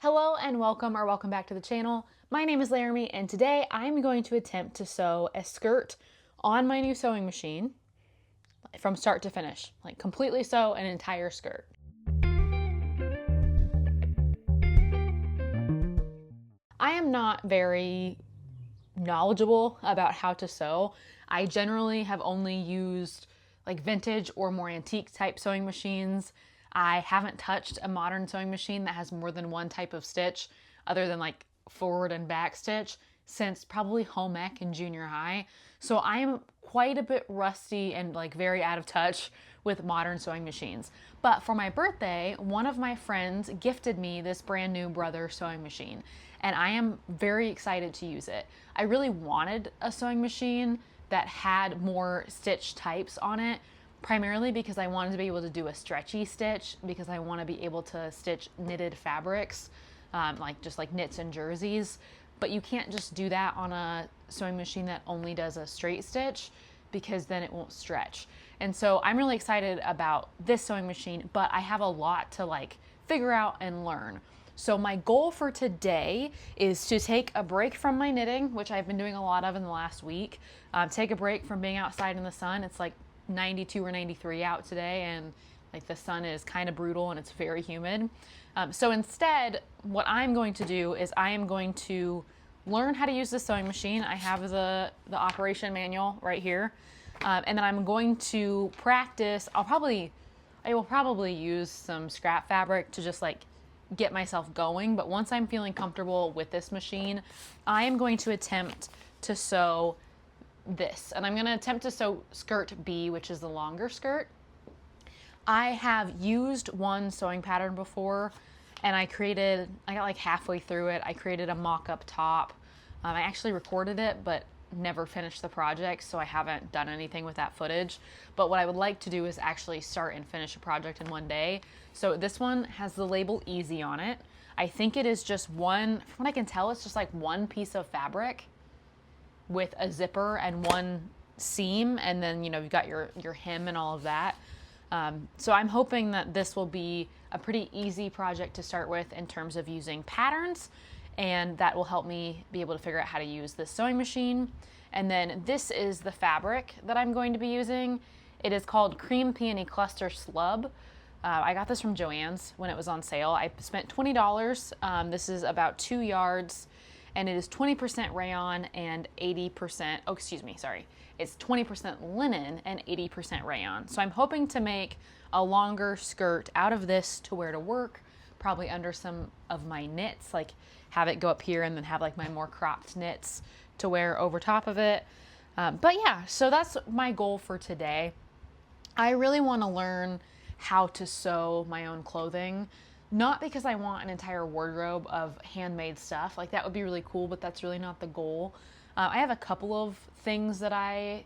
Hello and welcome back to the channel. My name is Laramie and today I'm going to attempt to sew a skirt on my new sewing machine from start to finish, like completely sew an entire skirt. I am not very knowledgeable about how to sew. I generally have only used like vintage or more antique type sewing machines. I haven't touched a modern sewing machine that has more than one type of stitch other than like forward and back stitch since probably home ec in junior high. So I am quite a bit rusty and like very out of touch with modern sewing machines. But for my birthday, one of my friends gifted me this brand new Brother sewing machine and I am very excited to use it. I really wanted a sewing machine that had more stitch types on it, primarily because I wanted to be able to do a stretchy stitch because I want to be able to stitch knitted fabrics, like knits and jerseys. But you can't just do that on a sewing machine that only does a straight stitch because then it won't stretch. And so I'm really excited about this sewing machine, but I have a lot to like figure out and learn. So my goal for today is to take a break from my knitting, which I've been doing a lot of in the last week. Take a break from being outside in the sun. It's like 92 or 93 out today and like the sun is kind of brutal and it's very humid. So instead, what I'm going to do is I am going to learn how to use the sewing machine. I have the operation manual right here. And then I'm going to practice. I will probably use some scrap fabric to just like get myself going. But once I'm feeling comfortable with this machine, I am going to attempt to sew this. And I'm going to attempt to sew skirt B, which is the longer skirt. I have used one sewing pattern before and I got like halfway through it. I created a mock-up top. I actually recorded it, but never finished the project, so I haven't done anything with that footage. But what I would like to do is actually start and finish a project in one day. So this one has the label easy on it. I think it is just one, from what I can tell, it's just like one piece of fabric with a zipper and one seam, and then you've got your hem and all of that. So I'm hoping that this will be a pretty easy project to start with in terms of using patterns, and that will help me be able to figure out how to use this sewing machine. And then this is the fabric that I'm going to be using. It is called Cream Peony Cluster Slub. I got this from Joann's when it was on sale. I spent $20. This is about 2 yards. And it is 20% rayon and 80%, it's 20% linen and 80% rayon. So I'm hoping to make a longer skirt out of this to wear to work, probably under some of my knits, like have it go up here and then have like my more cropped knits to wear over top of it. But yeah, so that's my goal for today. I really want to learn how to sew my own clothing. Not because I want an entire wardrobe of handmade stuff, like that would be really cool, but that's really not the goal. I have a couple of things a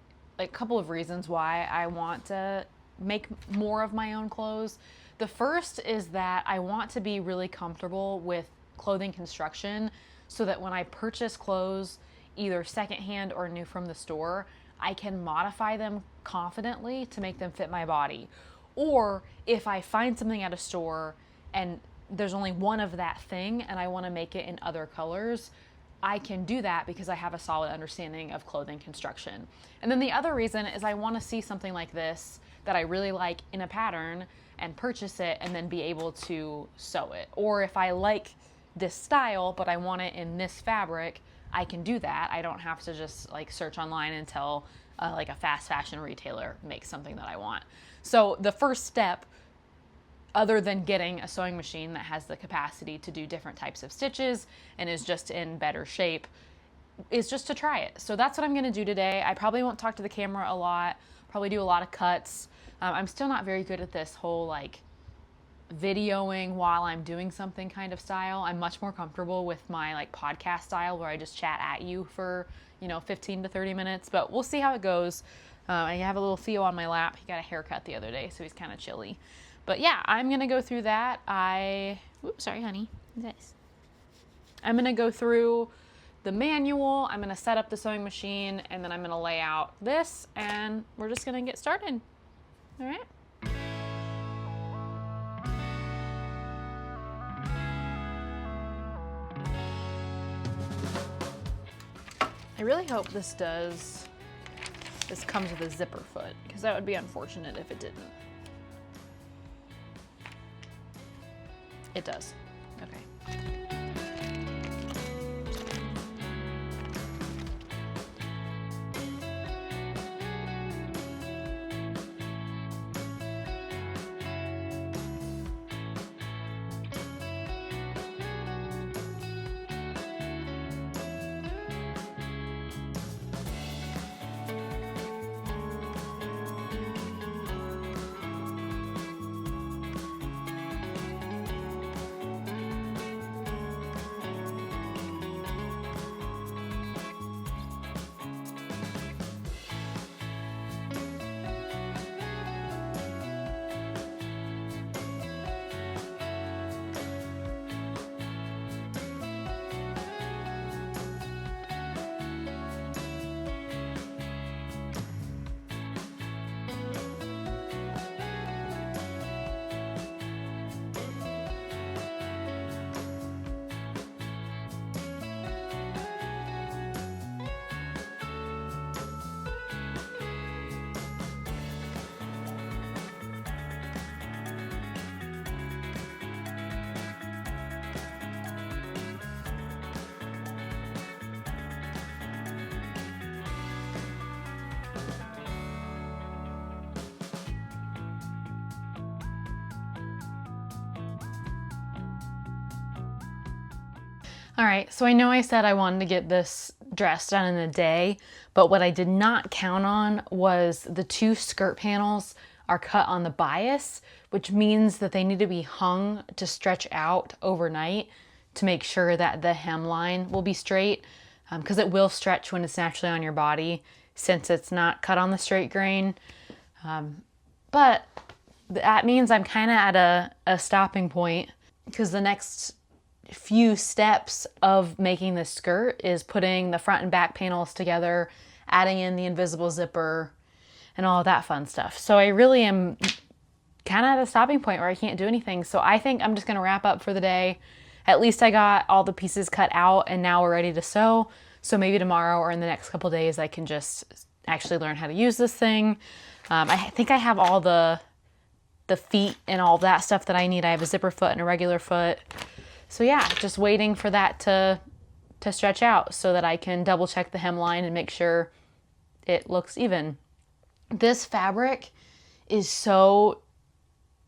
couple of reasons why I want to make more of my own clothes. The first is that I want to be really comfortable with clothing construction so that when I purchase clothes, either secondhand or new from the store, I can modify them confidently to make them fit my body. Or if I find something at a store and there's only one of that thing and I want to make it in other colors, I can do that because I have a solid understanding of clothing construction. And then the other reason is I want to see something like this that I really like in a pattern and purchase it and then be able to sew it. Or if I like this style but I want it in this fabric, I can do that. I don't have to just like search online until like a fast fashion retailer makes something that I want. So the first step, other than getting a sewing machine that has the capacity to do different types of stitches and is just in better shape, is just to try it. So that's what I'm going to do today. I probably won't talk to the camera a lot, probably do a lot of cuts. I'm still not very good at this whole like videoing while I'm doing something kind of style. I'm much more comfortable with my like podcast style where I just chat at you for 15 to 30 minutes, but we'll see how it goes. I have a little Theo on my lap. He got a haircut the other day, so he's kind of chilly. But yeah, I'm going to go through that. Oops, sorry, honey. This. I'm going to go through the manual. I'm going to set up the sewing machine, and then I'm going to lay out this, and we're just going to get started. All right. I really hope this comes with a zipper foot, because that would be unfortunate if it didn't. It does. Okay. All right, so I know I said I wanted to get this dress done in a day, but what I did not count on was the 2 skirt panels are cut on the bias, which means that they need to be hung to stretch out overnight to make sure that the hemline will be straight, because it will stretch when it's naturally on your body since it's not cut on the straight grain. But that means I'm kind of at a stopping point, because the next few steps of making this skirt is putting the front and back panels together, adding in the invisible zipper, and all that fun stuff. So I really am kind of at a stopping point where I can't do anything. So I think I'm just going to wrap up for the day. At least I got all the pieces cut out and now we're ready to sew. So maybe tomorrow or in the next couple days I can just actually learn how to use this thing. I think I have all the feet and all that stuff that I need. I have a zipper foot and a regular foot. So yeah, just waiting for that to stretch out so that I can double check the hemline and make sure it looks even. This fabric is so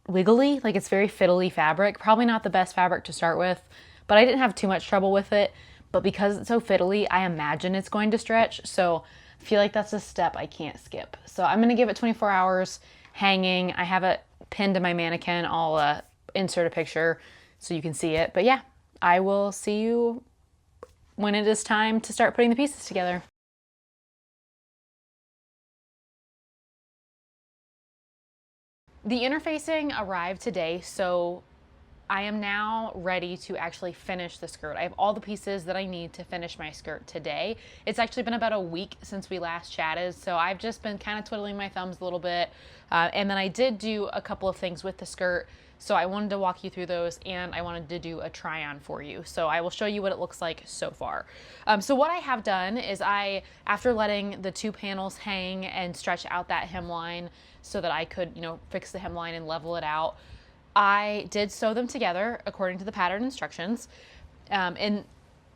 wiggly, like it's very fiddly fabric. Probably not the best fabric to start with, but I didn't have too much trouble with it. But because it's so fiddly, I imagine it's going to stretch. So I feel like that's a step I can't skip. So I'm gonna give it 24 hours hanging. I have it pinned to my mannequin. I'll insert a picture so you can see it. But yeah, I will see you when it is time to start putting the pieces together. The interfacing arrived today, so I am now ready to actually finish the skirt. I have all the pieces that I need to finish my skirt today. It's actually been about a week since we last chatted, so I've just been kind of twiddling my thumbs a little bit. And then I did do a couple of things with the skirt, so I wanted to walk you through those, and I wanted to do a try-on for you. So I will show you what it looks like so far. So what I have done is after letting the 2 panels hang and stretch out that hemline so that I could, fix the hemline and level it out, I did sew them together according to the pattern instructions. And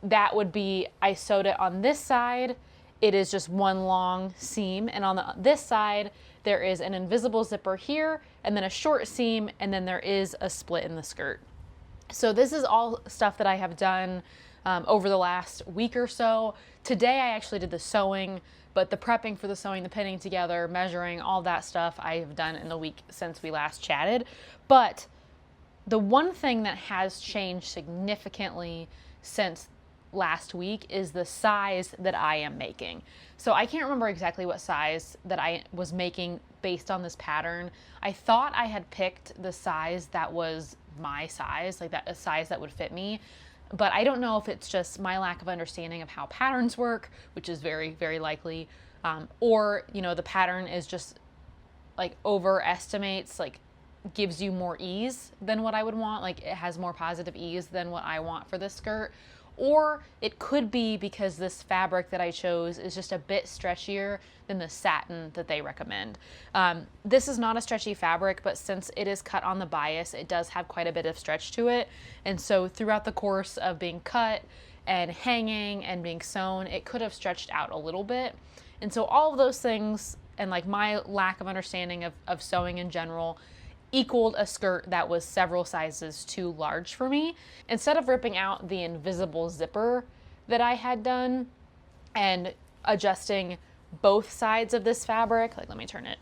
that would be, I sewed it on this side, it is just one long seam, and on this side, there is an invisible zipper here, and then a short seam, and then there is a split in the skirt. So this is all stuff that I have done over the last week or so. Today I actually did the sewing, but the prepping for the sewing, the pinning together, measuring, all that stuff I've done in the week since we last chatted. But the one thing that has changed significantly since last week is the size that I am making. So I can't remember exactly what size that I was making based on this pattern. I thought I had picked the size that was my size, like a size that would fit me. But I don't know if it's just my lack of understanding of how patterns work, which is very, very likely, or, the pattern is just like overestimates, like gives you more ease than what I would want. Like it has more positive ease than what I want for this skirt. or it could be because this fabric that I chose is just a bit stretchier than the satin that they recommend. This is not a stretchy fabric, but since it is cut on the bias, it does have quite a bit of stretch to it. And so throughout the course of being cut and hanging and being sewn, it could have stretched out a little bit. And so all of those things, and like my lack of understanding of sewing in general, equaled a skirt that was several sizes too large for me. Instead of ripping out the invisible zipper that I had done and adjusting both sides of this fabric, like let me turn it,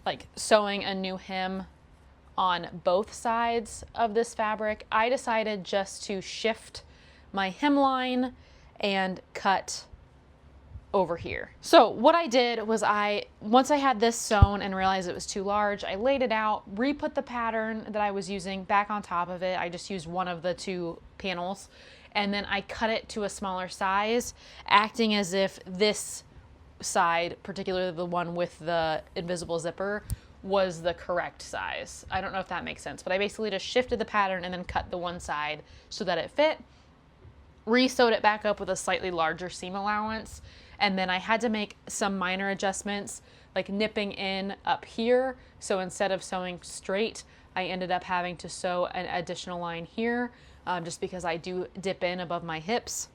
like sewing a new hem on both sides of this fabric, I decided just to shift my hemline and cut over here. So what I did was once I had this sewn and realized it was too large, I laid it out, re-put the pattern that I was using back on top of it. I just used one of the two panels, and then I cut it to a smaller size, acting as if this side, particularly the one with the invisible zipper, was the correct size. I don't know if that makes sense, but I basically just shifted the pattern and then cut the one side so that it fit, re-sewed it back up with a slightly larger seam allowance, and then I had to make some minor adjustments, like nipping in up here. So instead of sewing straight, I ended up having to sew an additional line here, just because I do dip in above my hips.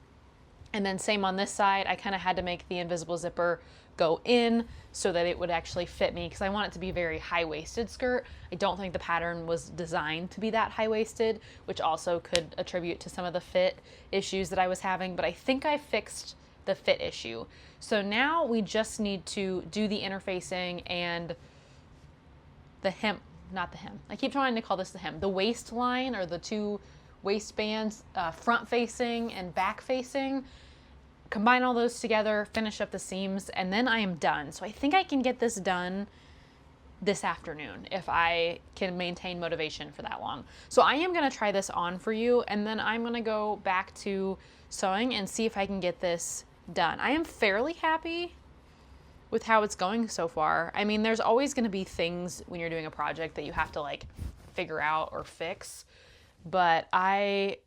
And then same on this side, I kind of had to make the invisible zipper go in so that it would actually fit me, because I want it to be a very high-waisted skirt. I don't think the pattern was designed to be that high-waisted, which also could attribute to some of the fit issues that I was having, but I think I fixed the fit issue. So now we just need to do the interfacing and the hem, not the hem. I keep trying to call this the hem. The waistline, or the two waistbands, front facing and back facing. Combine all those together, finish up the seams, and then I am done. So I think I can get this done this afternoon if I can maintain motivation for that long. So I am gonna try this on for you, and then I'm gonna go back to sewing and see if I can get this done. I am fairly happy with how it's going so far. I mean, there's always gonna be things when you're doing a project that you have to like figure out or fix, but I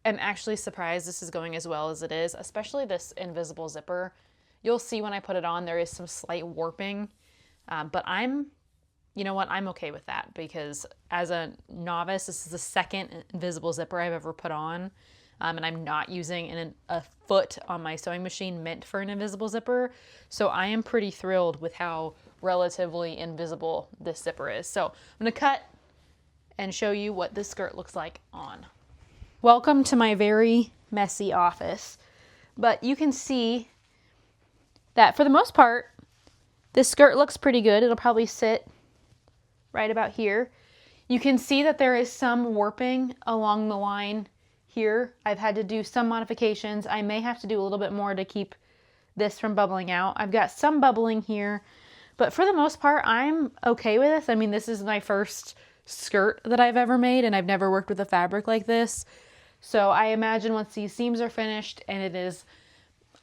am actually surprised this is going as well as it is, especially this invisible zipper. You'll see when I put it on, there is some slight warping, but you know what, I'm okay with that, because as a novice, this is the second invisible zipper I've ever put on, and I'm not using a foot on my sewing machine meant for an invisible zipper, so I am pretty thrilled with how relatively invisible this zipper is. So I'm gonna cut and show you what this skirt looks like on. Welcome to my very messy office, but you can see that for the most part, this skirt looks pretty good. It'll probably sit right about here. You can see that there is some warping along the line here. I've had to do some modifications. I may have to do a little bit more to keep this from bubbling out. I've got some bubbling here, but for the most part, I'm okay with this. I mean, this is my first skirt that I've ever made, and I've never worked with a fabric like this. So I imagine once these seams are finished and it is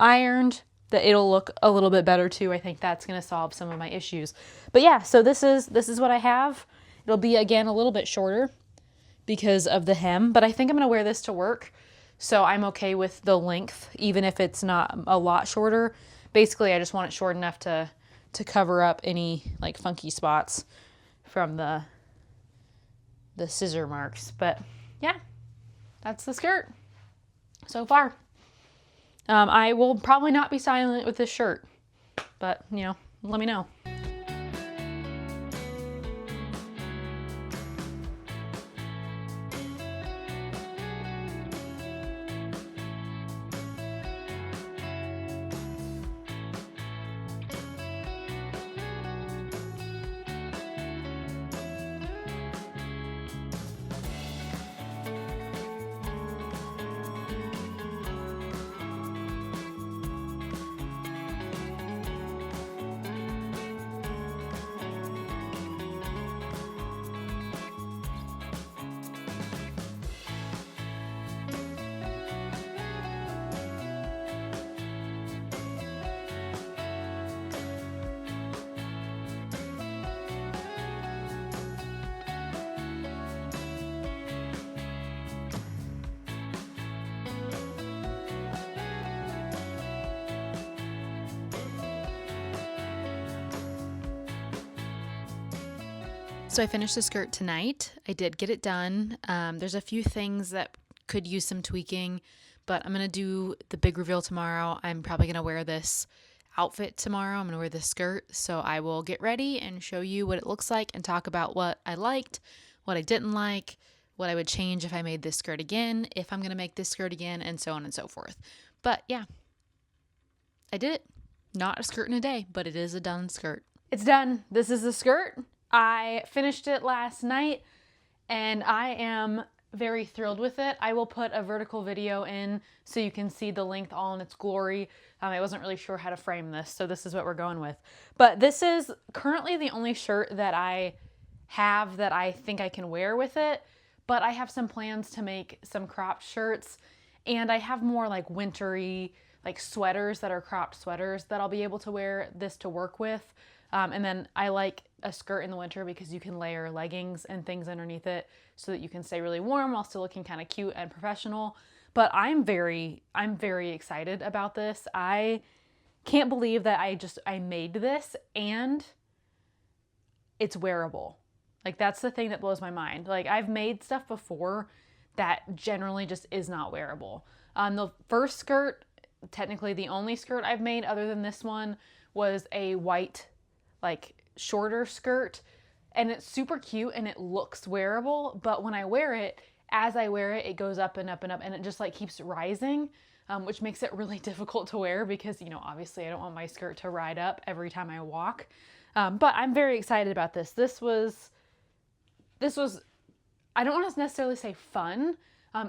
ironed, that it'll look a little bit better too. I think that's going to solve some of my issues. But yeah, so this is what I have. It'll be, again, a little bit shorter because of the hem, but I think I'm going to wear this to work. So I'm okay with the length, even if it's not a lot shorter. Basically, I just want it short enough to cover up any like funky spots from the scissor marks. But yeah, that's the skirt so far. I will probably not be silent with this shirt, but you know, let me know. So I finished the skirt tonight. I did get it done. There's a few things that could use some tweaking, but I'm going to do the big reveal tomorrow. I'm probably going to wear this outfit tomorrow. I'm going to wear this skirt. So I will get ready and show you what it looks like and talk about what I liked, what I didn't like, what I would change if I made this skirt again, if I'm going to make this skirt again, and so on and so forth. But yeah, I did it. Not a skirt in a day, but it is a done skirt. It's done. This is the skirt. I finished it last night and I am very thrilled with it. I will put a vertical video in so you can see the length all in its glory. I wasn't really sure how to frame this, so this is what we're going with. But this is currently the only shirt that I have that I think I can wear with it, but I have some plans to make some cropped shirts, and I have more like wintry, like sweaters that are cropped sweaters that I'll be able to wear this to work with. And then I like a skirt in the winter because you can layer leggings and things underneath it so that you can stay really warm while still looking kind of cute and professional. But I'm very excited about this. I can't believe that I made this and it's wearable. Like, that's the thing that blows my mind. Like, I've made stuff before that generally just is not wearable. The first skirt, technically the only skirt I've made other than this one, was a white, like, shorter skirt, and it's super cute and it looks wearable, but when I wear it, as I wear it, it goes up and up and up, and it just like keeps rising, which makes it really difficult to wear because, you know, obviously I don't want my skirt to ride up every time I walk. But I'm very excited about this. This was, I don't want to necessarily say fun.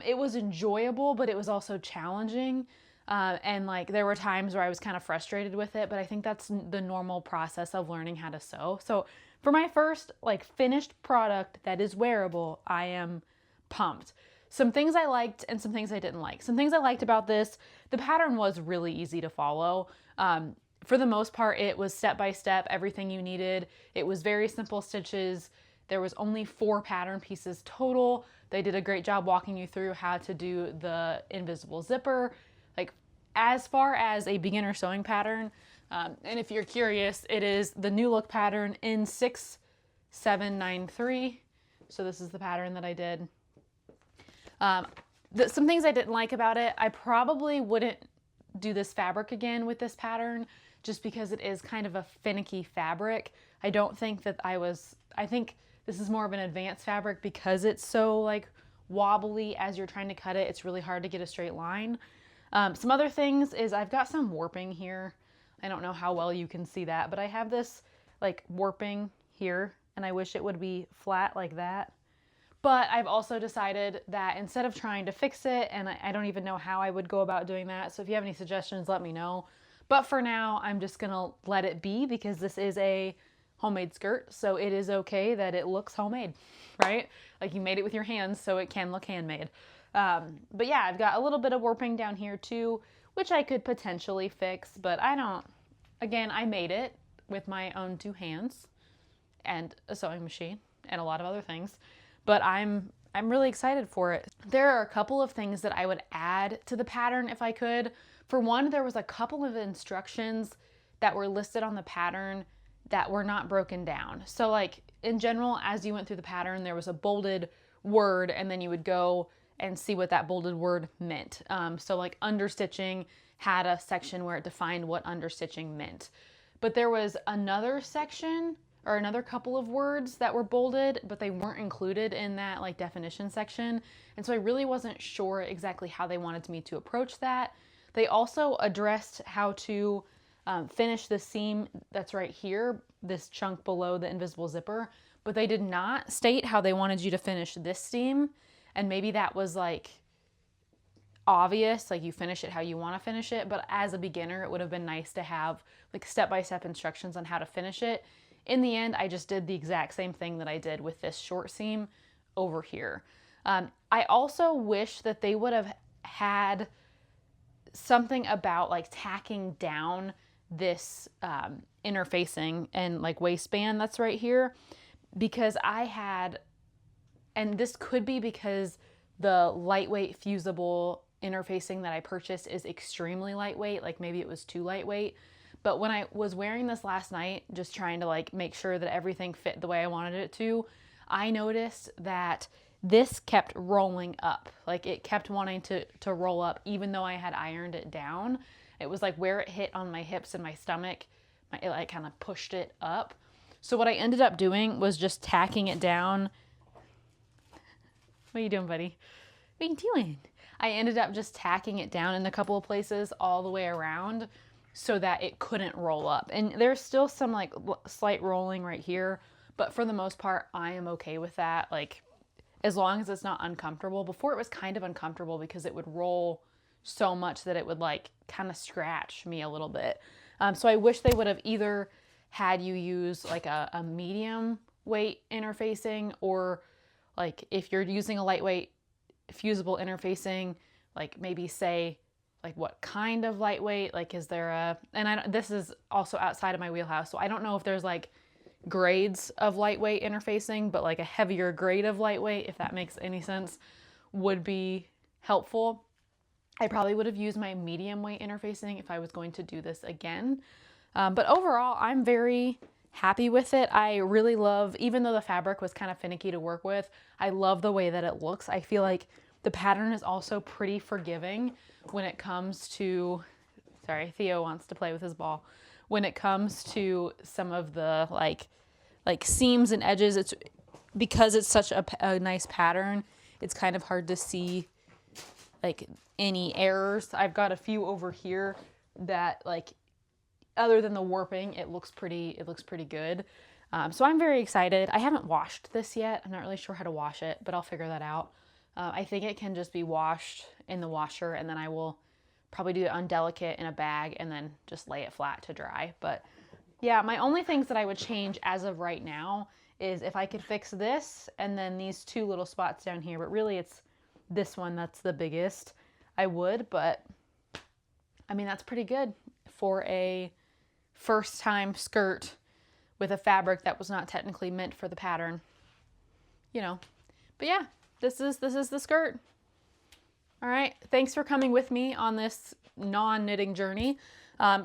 It was enjoyable, but it was also challenging. And like there were times where I was kind of frustrated with it, but I think that's the normal process of learning how to sew. So for my first like finished product that is wearable, I am pumped. Some things I liked and some things I didn't like. Some things I liked about this, the pattern was really easy to follow. For the most part, it was step by step, everything you needed. It was very simple stitches. There was only 4 pattern pieces total. They did a great job walking you through how to do the invisible zipper. Like, as far as a beginner sewing pattern, and if you're curious, it is the New Look pattern in 6793. So this is the pattern that I did. Some things I didn't like about it, I probably wouldn't do this fabric again with this pattern just because it is kind of a finicky fabric. I don't think that I think this is more of an advanced fabric because it's so like wobbly as you're trying to cut it. It's really hard to get a straight line. Some other things is I've got some warping here. I don't know how well you can see that, but I have this like warping here and I wish it would be flat like that. But I've also decided that instead of trying to fix it, and I don't even know how I would go about doing that, so if you have any suggestions, let me know. But for now, I'm just gonna let it be because this is a homemade skirt, so it is okay that it looks homemade, right? Like you made it with your hands, so it can look handmade. But yeah, I've got a little bit of warping down here too, which I could potentially fix, but I don't. Again, I made it with my own 2 hands and a sewing machine and a lot of other things. But I'm really excited for it. There are a couple of things that I would add to the pattern if I could. For one, there was a couple of instructions that were listed on the pattern that were not broken down. So like in general, as you went through the pattern, there was a bolded word and then you would go and see what that bolded word meant. So like understitching had a section where it defined what understitching meant. But there was another section or another couple of words that were bolded, but they weren't included in that like definition section. And so I really wasn't sure exactly how they wanted me to approach that. They also addressed how to finish the seam that's right here, this chunk below the invisible zipper, but they did not state how they wanted you to finish this seam. And maybe that was like obvious, like you finish it how you want to finish it, but as a beginner, it would have been nice to have like step-by-step instructions on how to finish it. In the end, I just did the exact same thing that I did with this short seam over here. I also wish that they would have had something about like tacking down this interfacing and like waistband that's right here, because I had, and this could be because the lightweight fusible interfacing that I purchased is extremely lightweight, like maybe it was too lightweight, But when I was wearing this last night, just trying to like make sure that everything fit the way I wanted it to, I noticed that this kept rolling up. Like it kept wanting to roll up even though I had ironed it down. It was like where it hit on my hips and my stomach, it like kind of pushed it up. So what I ended up doing was just tacking it down. What are you doing, buddy? What are you doing? I ended up just tacking it down in a couple of places all the way around so that it couldn't roll up. And there's still some like slight rolling right here, but for the most part, I am okay with that. Like as long as it's not uncomfortable. Before it was kind of uncomfortable because it would roll so much that it would like kind of scratch me a little bit. So I wish they would have either had you use like a medium weight interfacing, or like if you're using a lightweight fusible interfacing, like maybe say like what kind of lightweight, like is there a, and this is also outside of my wheelhouse, so I don't know if there's like grades of lightweight interfacing, but like a heavier grade of lightweight, if that makes any sense, would be helpful. I probably would have used my medium weight interfacing if I was going to do this again. But overall, I'm very happy with it. I really love, even though the fabric was kind of finicky to work with, I love the way that it looks. I feel like the pattern is also pretty forgiving when it comes to, sorry, Theo wants to play with his ball. When it comes to some of the like seams and edges, it's because it's such a nice pattern, it's kind of hard to see like any errors. I've got a few over here that like, other than the warping, it looks pretty good. So I'm very excited. I haven't washed this yet. I'm not really sure how to wash it, but I'll figure that out. I think it can just be washed in the washer, and then I will probably do it on delicate in a bag and then just lay it flat to dry. But yeah, my only things that I would change as of right now is if I could fix this and then these two little spots down here, but really it's this one that's the biggest. I would, but I mean, that's pretty good for a first time skirt with a fabric that was not technically meant for the pattern, you know. But yeah, this is the skirt. All right, thanks for coming with me on this non-knitting journey.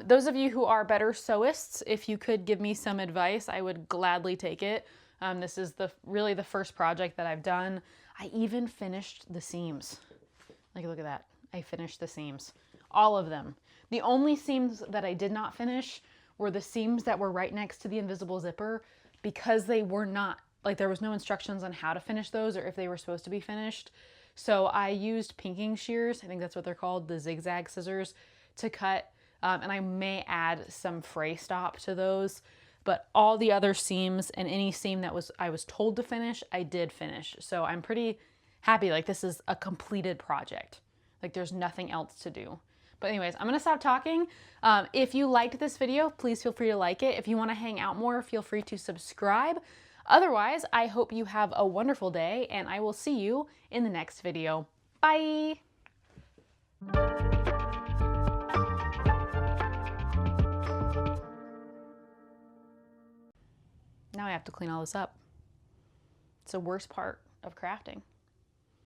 Those of you who are better sewists, if you could give me some advice, I would gladly take it. This is really the first project that I've done. I even finished the seams. Like, look at that. I finished the seams, all of them. The only seams that I did not finish were the seams that were right next to the invisible zipper, because they were not, like there was no instructions on how to finish those or if they were supposed to be finished. So I used pinking shears, I think that's what they're called, the zigzag scissors, to cut. And I may add some fray stop to those, but all the other seams and any seam that I was told to finish, I did finish. So I'm pretty happy. Like this is a completed project. Like there's nothing else to do. But anyways, I'm gonna stop talking. If you liked this video, please feel free to like it. If you wanna hang out more, feel free to subscribe. Otherwise, I hope you have a wonderful day, and I will see you in the next video. Bye. Now I have to clean all this up. It's the worst part of crafting.